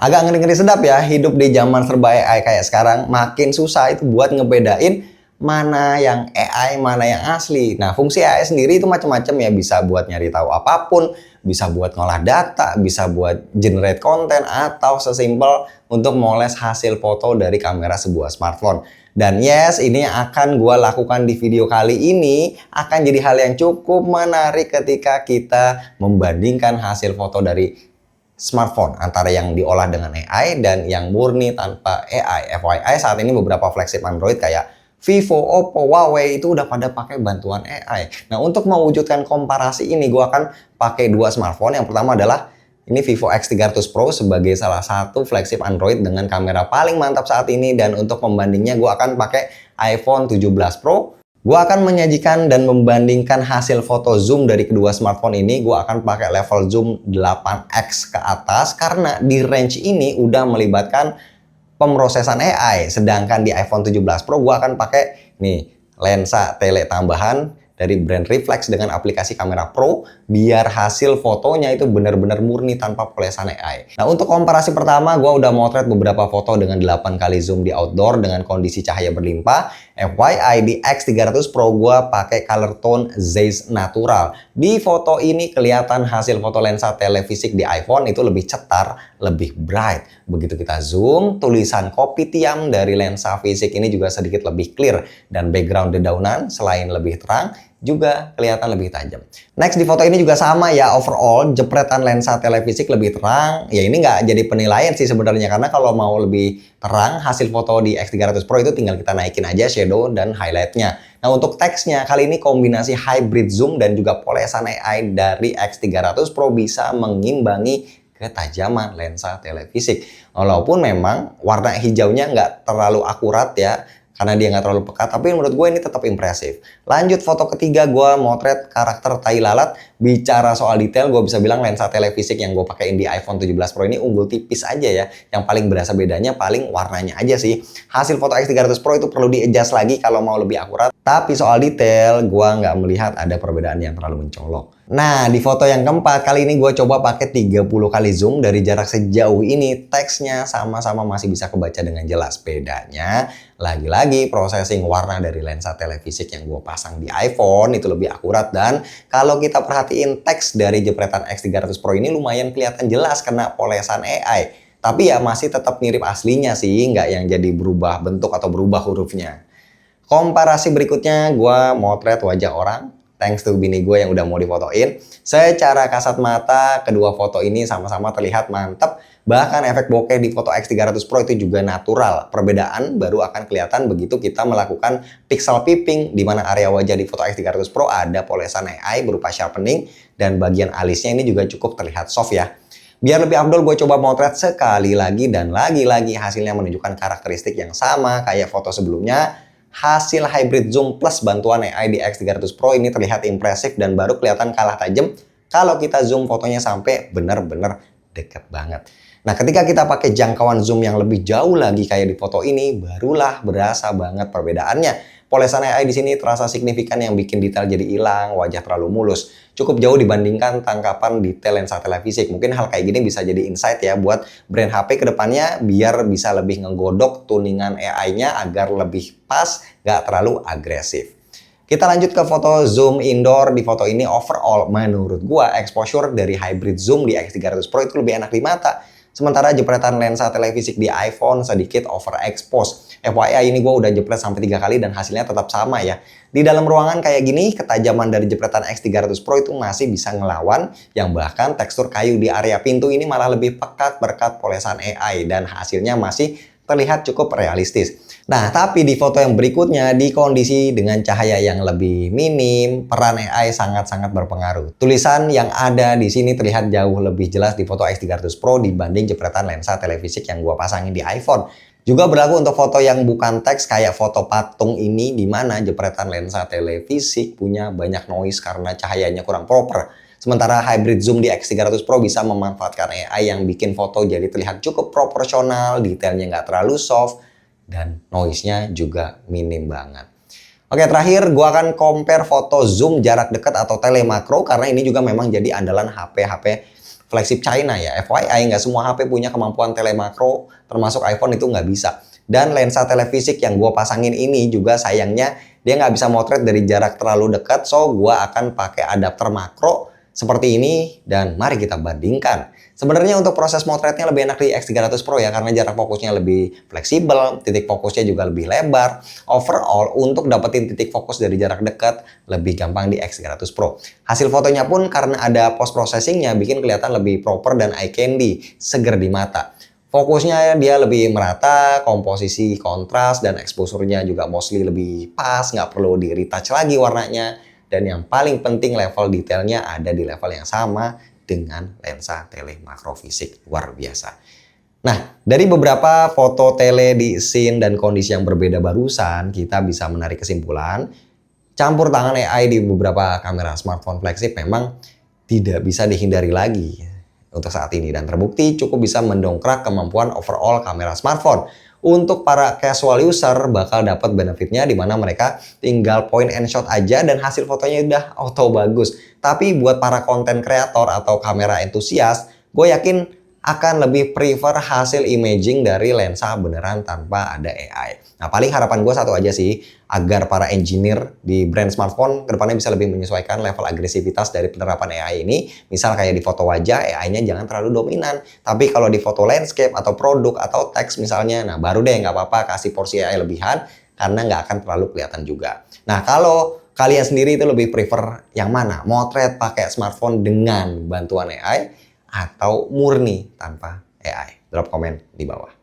Agak ngeri-ngeri sedap ya, hidup di zaman serba AI kayak sekarang makin susah itu buat ngebedain mana yang AI, mana yang asli. Nah, fungsi AI sendiri itu macam-macam ya, bisa buat nyari tahu apapun, bisa buat ngolah data, bisa buat generate konten, atau sesimpel untuk moles hasil foto dari kamera sebuah smartphone. Dan yes, ini yang akan gue lakukan di video kali ini akan jadi hal yang cukup menarik ketika kita membandingkan hasil foto dari smartphone antara yang diolah dengan AI dan yang murni tanpa AI. FYI, saat ini beberapa flagship Android kayak Vivo, Oppo, Huawei itu udah pada pakai bantuan AI. Nah, untuk mewujudkan komparasi ini, gue akan pakai dua smartphone. Yang pertama adalah ini Vivo X300 Pro sebagai salah satu flagship Android dengan kamera paling mantap saat ini. Dan untuk pembandingnya, gue akan pakai iPhone 17 Pro. Gue akan menyajikan dan membandingkan hasil foto zoom dari kedua smartphone ini. Gue akan pakai level zoom 8x ke atas karena di range ini udah melibatkan pemrosesan AI. Sedangkan di iPhone 17 Pro gue akan pakai nih lensa tele tambahan dari brand Reflex dengan aplikasi kamera Pro biar hasil fotonya itu benar-benar murni tanpa polesan AI. Nah, untuk komparasi pertama, gue udah motret beberapa foto dengan 8 kali zoom di outdoor dengan kondisi cahaya berlimpah. FYI, di X300 Pro gue pakai color tone Zeiss Natural. Di foto ini kelihatan hasil foto lensa telefisik di iPhone itu lebih cetar, lebih bright. Begitu kita zoom, tulisan kopitiam dari lensa fisik ini juga sedikit lebih clear. Dan background dedaunan selain lebih terang, juga kelihatan lebih tajam. Next, di foto ini juga sama ya, overall jepretan lensa telefisik lebih terang. Ya ini nggak jadi penilaian sih sebenarnya, karena kalau mau lebih terang hasil foto di X300 Pro itu tinggal kita naikin aja shadow dan highlightnya. Nah, untuk teksnya kali ini kombinasi hybrid zoom dan juga polesan AI dari X300 Pro bisa mengimbangi ketajaman lensa telefisik. Walaupun memang warna hijaunya nggak terlalu akurat ya, karena dia nggak terlalu pekat, tapi menurut gue ini tetap impresif. Lanjut foto ketiga, gue motret karakter tai lalat. Bicara soal detail, gue bisa bilang lensa telefisik yang gue pakein di iPhone 17 Pro ini unggul tipis aja ya. Yang paling berasa bedanya paling warnanya aja sih. Hasil foto X300 Pro itu perlu di-adjust lagi kalau mau lebih akurat. Tapi soal detail, gue nggak melihat ada perbedaan yang terlalu mencolok. Nah, di foto yang keempat, kali ini gue coba pakai 30 kali zoom dari jarak sejauh ini. Teksnya sama-sama masih bisa kebaca dengan jelas. Bedanya, lagi-lagi processing warna dari lensa telefisik yang gue pasang di iPhone itu lebih akurat. Dan kalau kita perhatiin teks dari jepretan X300 Pro ini lumayan kelihatan jelas kena polesan AI. Tapi ya masih tetap mirip aslinya sih, nggak yang jadi berubah bentuk atau berubah hurufnya. Komparasi berikutnya, gue motret wajah orang. Thanks to bini gue yang udah mau difotoin. Secara kasat mata, kedua foto ini sama-sama terlihat mantep. Bahkan efek bokeh di foto X300 Pro itu juga natural. Perbedaan baru akan kelihatan begitu kita melakukan pixel peeping, di mana area wajah di foto X300 Pro ada polesan AI berupa sharpening, dan bagian alisnya ini juga cukup terlihat soft ya. Biar lebih afdol, gue coba motret sekali lagi, dan lagi-lagi hasilnya menunjukkan karakteristik yang sama kayak foto sebelumnya. Hasil hybrid zoom plus bantuan AI di X300 Pro ini terlihat impresif dan baru kelihatan kalah tajam kalau kita zoom fotonya sampai benar-benar deket banget. Nah, ketika kita pakai jangkauan zoom yang lebih jauh lagi kayak di foto ini, barulah berasa banget perbedaannya. Polesan AI di sini terasa signifikan yang bikin detail jadi hilang, wajah terlalu mulus. Cukup jauh dibandingkan tangkapan detail lensa telefisik. Mungkin hal kayak gini bisa jadi insight ya buat brand HP ke depannya biar bisa lebih ngegodok tuningan AI-nya agar lebih pas, nggak terlalu agresif. Kita lanjut ke foto zoom indoor. Di foto ini overall menurut gua exposure dari hybrid zoom di X300 Pro itu lebih enak di mata. Sementara jepretan lensa telefisik di iPhone sedikit overexpose. FYI, ini gue udah jepret sampai 3 kali dan hasilnya tetap sama ya. Di dalam ruangan kayak gini, ketajaman dari jepretan X300 Pro itu masih bisa ngelawan, yang bahkan tekstur kayu di area pintu ini malah lebih pekat berkat polesan AI dan hasilnya masih terlihat cukup realistis. Nah, tapi di foto yang berikutnya, di kondisi dengan cahaya yang lebih minim, peran AI sangat-sangat berpengaruh. Tulisan yang ada di sini terlihat jauh lebih jelas di foto X300 Pro dibanding jepretan lensa telefisik yang gua pasangin di iPhone. Juga berlaku untuk foto yang bukan teks kayak foto patung ini, di mana jepretan lensa telefisik punya banyak noise karena cahayanya kurang proper. Sementara hybrid zoom di X300 Pro bisa memanfaatkan AI yang bikin foto jadi terlihat cukup proporsional, detailnya nggak terlalu soft, dan noise-nya juga minim banget. Oke, terakhir gue akan compare foto zoom jarak dekat atau telemakro, karena ini juga memang jadi andalan HP-HP flagship China ya. FYI, nggak semua HP punya kemampuan telemakro, termasuk iPhone itu nggak bisa. Dan lensa telefisik yang gue pasangin ini juga sayangnya dia nggak bisa motret dari jarak terlalu dekat, so gue akan pakai adapter makro seperti ini dan mari kita bandingkan. Sebenarnya untuk proses motretnya lebih enak di X300 Pro ya, karena jarak fokusnya lebih fleksibel, titik fokusnya juga lebih lebar. Overall untuk dapetin titik fokus dari jarak dekat lebih gampang di X300 Pro. Hasil fotonya pun karena ada post processingnya bikin kelihatan lebih proper dan eye candy, seger di mata. Fokusnya dia lebih merata, komposisi kontras dan exposure-nya juga mostly lebih pas, nggak perlu di-retouch lagi warnanya. Dan yang paling penting level detailnya ada di level yang sama dengan lensa tele makrofisik. Luar biasa. Nah, dari beberapa foto tele di scene dan kondisi yang berbeda barusan, kita bisa menarik kesimpulan, campur tangan AI di beberapa kamera smartphone flagship memang tidak bisa dihindari lagi untuk saat ini, dan terbukti cukup bisa mendongkrak kemampuan overall kamera smartphone. Untuk para casual user bakal dapat benefitnya di mana mereka tinggal point and shot aja dan hasil fotonya udah auto bagus. Tapi buat para konten kreator atau kamera entusias, gue yakin akan lebih prefer hasil imaging dari lensa beneran tanpa ada AI. Nah, paling harapan gue satu aja sih, agar para engineer di brand smartphone kedepannya bisa lebih menyesuaikan level agresivitas dari penerapan AI ini. Misal kayak di foto wajah, AI-nya jangan terlalu dominan. Tapi kalau di foto landscape atau produk atau teks misalnya, nah baru deh nggak apa-apa kasih porsi AI lebihan, karena nggak akan terlalu kelihatan juga. Nah, kalau kalian sendiri itu lebih prefer yang mana? Motret pakai smartphone dengan bantuan AI atau murni tanpa AI? Drop komen di bawah.